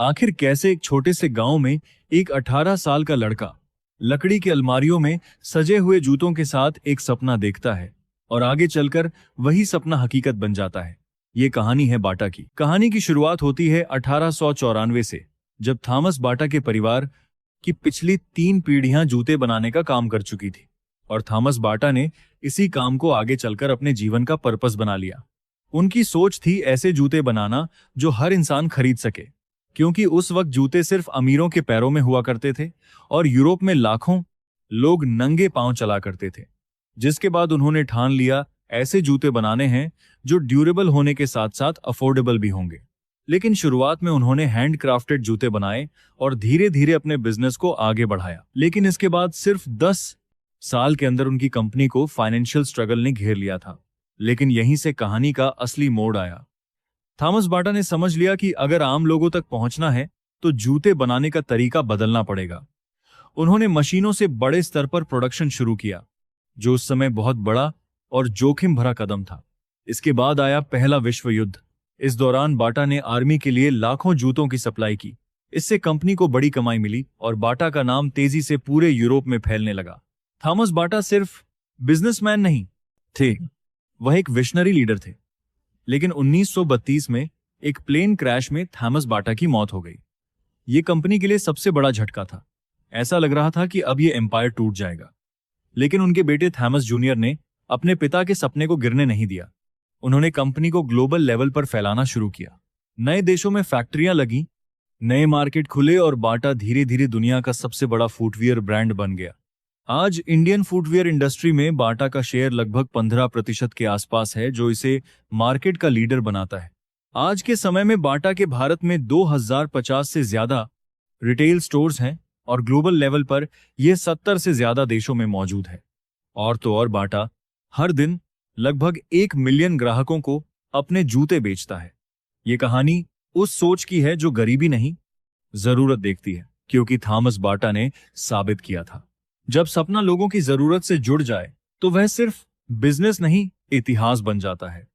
आखिर कैसे एक छोटे से गांव में एक 18 साल का लड़का लकड़ी की अलमारियों में सजे हुए जूतों के साथ एक सपना देखता है और आगे चलकर वही सपना हकीकत बन जाता है। ये कहानी है बाटा की। कहानी की शुरुआत होती है 1894 से, जब थॉमस बाटा के परिवार की पिछली 3 पीढ़ियां जूते बनाने का काम कर चुकी थी और थॉमस बाटा ने इसी काम को आगे चलकर अपने जीवन का पर्पस बना लिया। उनकी सोच थी ऐसे जूते बनाना जो हर इंसान खरीद सके, क्योंकि उस वक्त जूते सिर्फ अमीरों के पैरों में हुआ करते थे और यूरोप में लाखों लोग नंगे पांव चला करते थे। जिसके बाद उन्होंने ठान लिया ऐसे जूते बनाने हैं जो ड्यूरेबल होने के साथ साथ अफोर्डेबल भी होंगे। लेकिन शुरुआत में उन्होंने हैंडक्राफ्टेड जूते बनाए और धीरे धीरे अपने बिजनेस को आगे बढ़ाया। लेकिन इसके बाद सिर्फ 10 साल के अंदर उनकी कंपनी को फाइनेंशियल स्ट्रगल ने घेर लिया था। लेकिन यहीं से कहानी का असली मोड़ आया। थॉमस बाटा ने समझ लिया कि अगर आम लोगों तक पहुंचना है तो जूते बनाने का तरीका बदलना पड़ेगा। उन्होंने मशीनों से बड़े स्तर पर प्रोडक्शन शुरू किया, जो उस समय बहुत बड़ा और जोखिम भरा कदम था। इसके बाद आया पहला विश्व युद्ध। इस दौरान बाटा ने आर्मी के लिए लाखों जूतों की सप्लाई की। इससे कंपनी को बड़ी कमाई मिली और बाटा का नाम तेजी से पूरे यूरोप में फैलने लगा। थॉमस बाटा सिर्फ बिजनेसमैन नहीं थे, वह एक विशनरी लीडर थे। लेकिन 1932 में एक प्लेन क्रैश में थॉमस बाटा की मौत हो गई। यह कंपनी के लिए सबसे बड़ा झटका था। ऐसा लग रहा था कि अब यह एम्पायर टूट जाएगा। लेकिन उनके बेटे थॉमस जूनियर ने अपने पिता के सपने को गिरने नहीं दिया। उन्होंने कंपनी को ग्लोबल लेवल पर फैलाना शुरू किया। नए देशों में फैक्ट्रियां लगी, नए मार्केट खुले और बाटा धीरे धीरे दुनिया का सबसे बड़ा फुटवियर ब्रांड बन गया। आज इंडियन फुटवियर इंडस्ट्री में बाटा का शेयर लगभग 15% के आसपास है, जो इसे मार्केट का लीडर बनाता है। आज के समय में बाटा के भारत में 2050 से ज्यादा रिटेल स्टोर्स हैं और ग्लोबल लेवल पर यह 70 से ज्यादा देशों में मौजूद है। और तो और बाटा हर दिन लगभग 1 मिलियन ग्राहकों को अपने जूते बेचता है। ये कहानी उस सोच की है जो गरीबी नहीं, जरूरत देखती है, क्योंकि थॉमस बाटा ने साबित किया था जब सपना लोगों की जरूरत से जुड़ जाए तो वह सिर्फ बिजनेस नहीं, इतिहास बन जाता है।